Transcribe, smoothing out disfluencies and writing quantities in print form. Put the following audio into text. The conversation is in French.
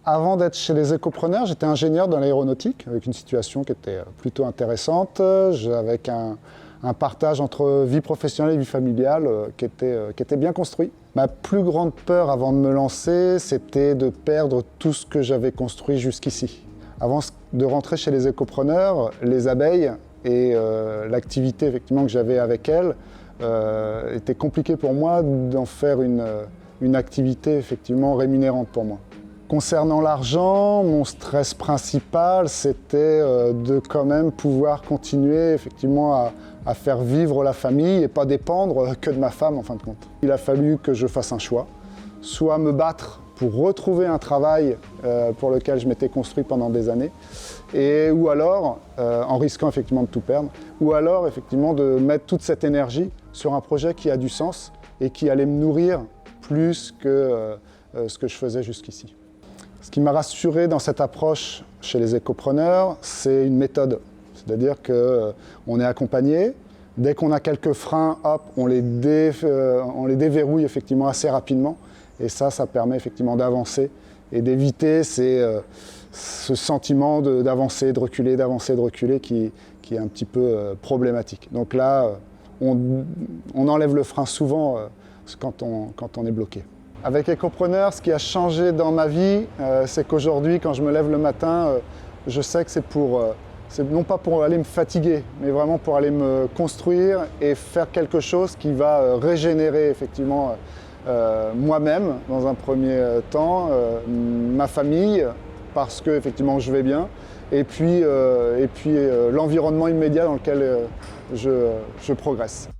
Avant d'être chez les écopreneurs, j'étais ingénieur dans l'aéronautique, avec une situation qui était plutôt intéressante, avec un partage entre vie professionnelle et vie familiale qui était bien construit. Ma plus grande peur avant de me lancer, c'était de perdre tout ce que j'avais construit jusqu'ici. Avant de rentrer chez les écopreneurs, les abeilles et l'activité effectivement que j'avais avec elles était compliqué pour moi d'en faire une activité effectivement rémunérante pour moi. Concernant l'argent, mon stress principal, c'était de quand même pouvoir continuer effectivement à faire vivre la famille et pas dépendre que de ma femme en fin de compte. Il a fallu que je fasse un choix, soit me battre pour retrouver un travail pour lequel je m'étais construit pendant des années, ou alors, en risquant effectivement de tout perdre, ou alors effectivement de mettre toute cette énergie sur un projet qui a du sens et qui allait me nourrir plus que ce que je faisais jusqu'ici. Ce qui m'a rassuré dans cette approche chez les écopreneurs, c'est une méthode. C'est-à-dire qu'on est accompagné. Dès qu'on a quelques freins, hop, on les déverrouille effectivement assez rapidement. Et ça permet effectivement d'avancer et d'éviter ce sentiment d'avancer, de reculer qui est un petit peu problématique. Donc là, on enlève le frein souvent quand on est bloqué. Avec Écopreneur, ce qui a changé dans ma vie, c'est qu'aujourd'hui, quand je me lève le matin, je sais que c'est non pas pour aller me fatiguer, mais vraiment pour aller me construire et faire quelque chose qui va régénérer effectivement moi-même dans un premier temps, ma famille, parce que effectivement je vais bien, et puis l'environnement immédiat dans lequel je progresse.